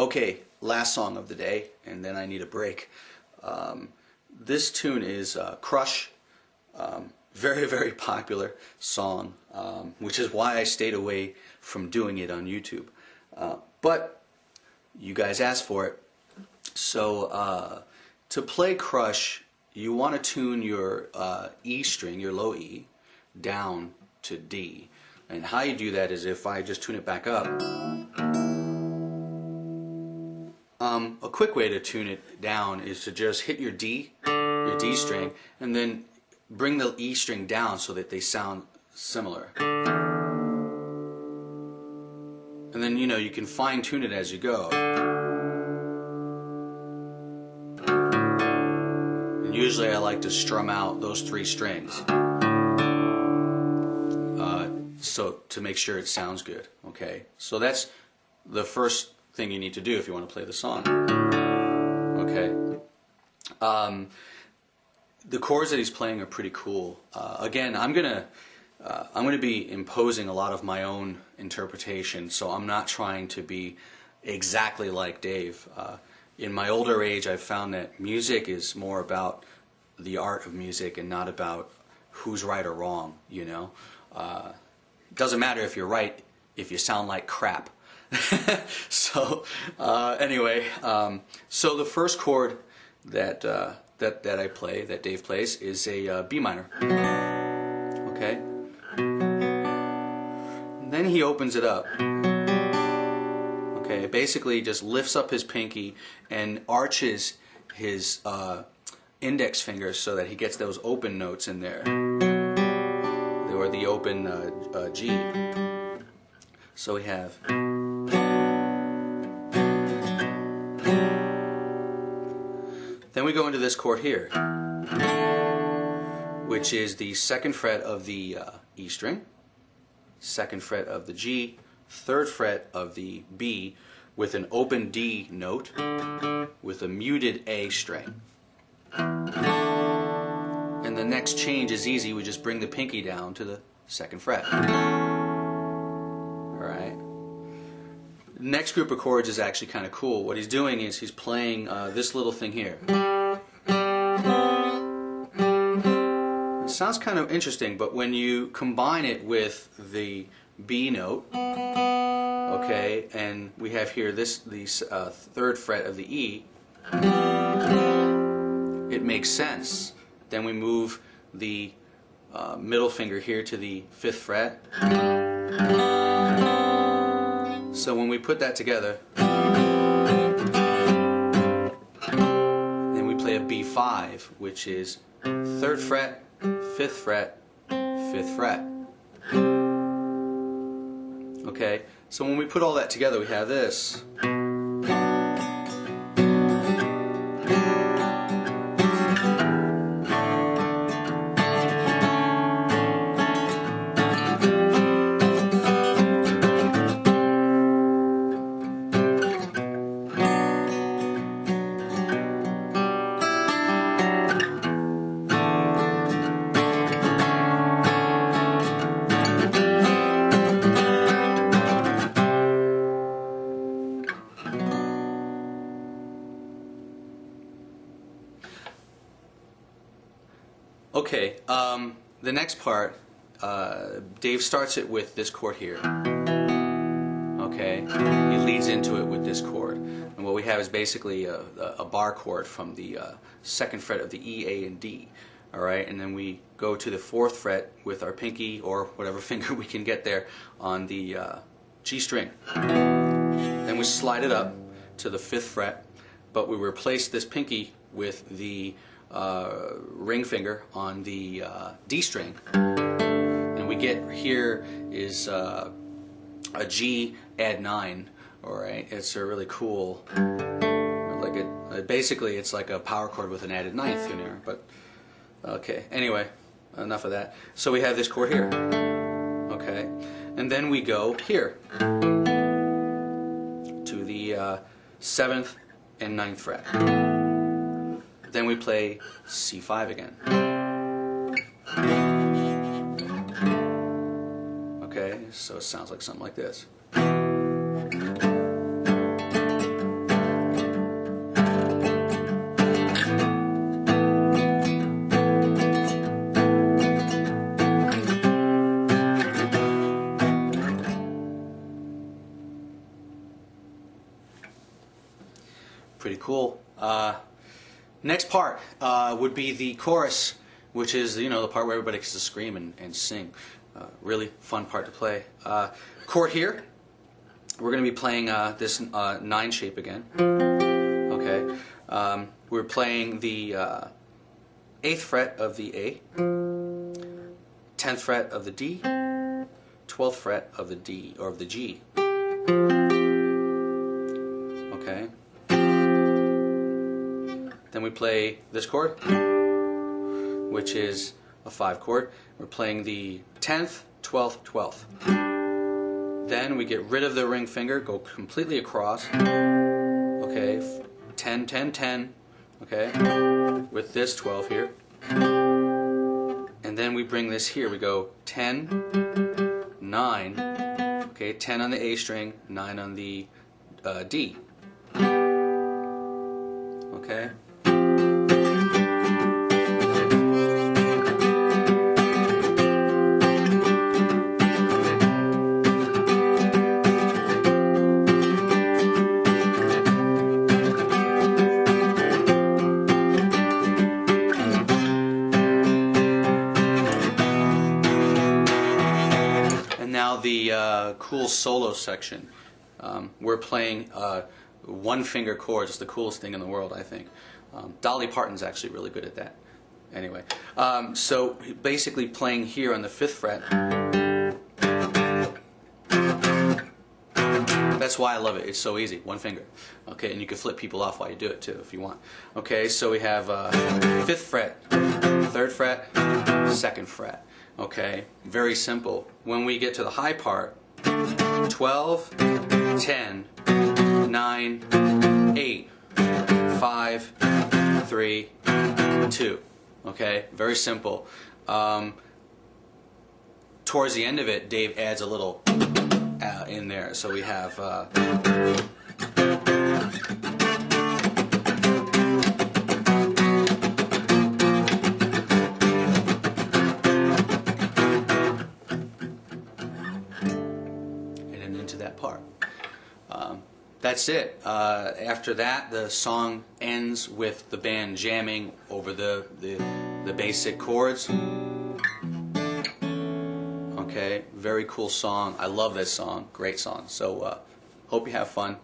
Okay, last song of the day, and then I need a break. This tune is Crush, very, very popular song, which is why I stayed away from doing it on YouTube. But you guys asked for it. So to play Crush, you want to tune your E string, your low E, down to D. And how you do that is if I just tune it back up. A quick way to tune it down is to just hit your D string, and then bring the E string down so that they sound similar. And then, you know, you can fine tune it as you go. And usually I like to strum out those three strings. So to make sure it sounds good, okay? So that's the first thing you need to do if you want to play the song, okay? The chords that he's playing are pretty cool. Again, I'm gonna be imposing a lot of my own interpretation, so I'm not trying to be exactly like Dave. In my older age, I've found that music is more about the art of music and not about who's right or wrong, you know? Doesn't matter if you're right if you sound like crap. So anyway, so the first chord that I play, that Dave plays, is a B minor. Okay. And then he opens it up. Okay, basically just lifts up his pinky and arches his index fingers so that he gets those open notes in there, or the open G. So we have. Then we go into this chord here, which is the 2nd fret of the E string, 2nd fret of the G, 3rd fret of the B, with an open D note, with a muted A string. And the next change is easy. We just bring the pinky down to the 2nd fret. Alright. Next group of chords is actually kind of cool. What he's doing is he's playing this little thing here. It sounds kind of interesting, but when you combine it with the B note, okay, and we have here the 3rd fret of the E, it makes sense. Then we move the middle finger here to the 5th fret. So when we put that together, then we play a B5, which is 3rd fret, 5th fret, 5th fret. Okay, so when we put all that together, we have this. Okay, the next part, Dave starts it with this chord here. Okay, he leads into it with this chord. And what we have is basically a bar chord from the 2nd fret of the E, A, and D. Alright, and then we go to the 4th fret with our pinky, or whatever finger we can get there, on the G string. Then we slide it up to the 5th fret, but we replace this pinky with the ring finger on the D string, and we get here is a G add 9. All right, it's a really cool, like basically it's like a power chord with an added 9th in there. But okay, anyway, enough of that. So we have this chord here, okay, and then we go here to the 7th and 9th fret. Then we play C5 again. Okay, so it sounds like something like this. Pretty cool. Next part would be the chorus, which is the part where everybody gets to scream and sing. Really fun part to play. Chord here. We're going to be playing this 9 shape again. Okay. We're playing the 8th fret of the A, 10th fret of the D, 12th fret of the D or of the G. Okay. Then we play this chord, which is a 5 chord. We're playing the 10th, 12th, 12th. Then we get rid of the ring finger, go completely across. Okay, 10, 10, 10. Okay, with this 12 here. And then we bring this here. We go 10, 9. Okay, 10 on the A string, 9 on the D. Okay. Now the cool solo section. We're playing 1-finger chords. It's the coolest thing in the world, I think. Dolly Parton's actually really good at that. Anyway, so basically playing here on the 5th fret. That's why I love it. It's so easy. 1 finger. Okay, and you can flip people off while you do it too if you want. Okay, so we have 5th fret, 3rd fret, 2nd fret. Okay, very simple. When we get to the high part, 12, 10, 9, 8, 5, 3, 2. Okay, very simple. Towards the end of it, Dave adds a little in there. So we have into that part. That's it. After that, the song ends with the band jamming over the basic chords. Okay, very cool song. I love this song. Great song. So hope you have fun.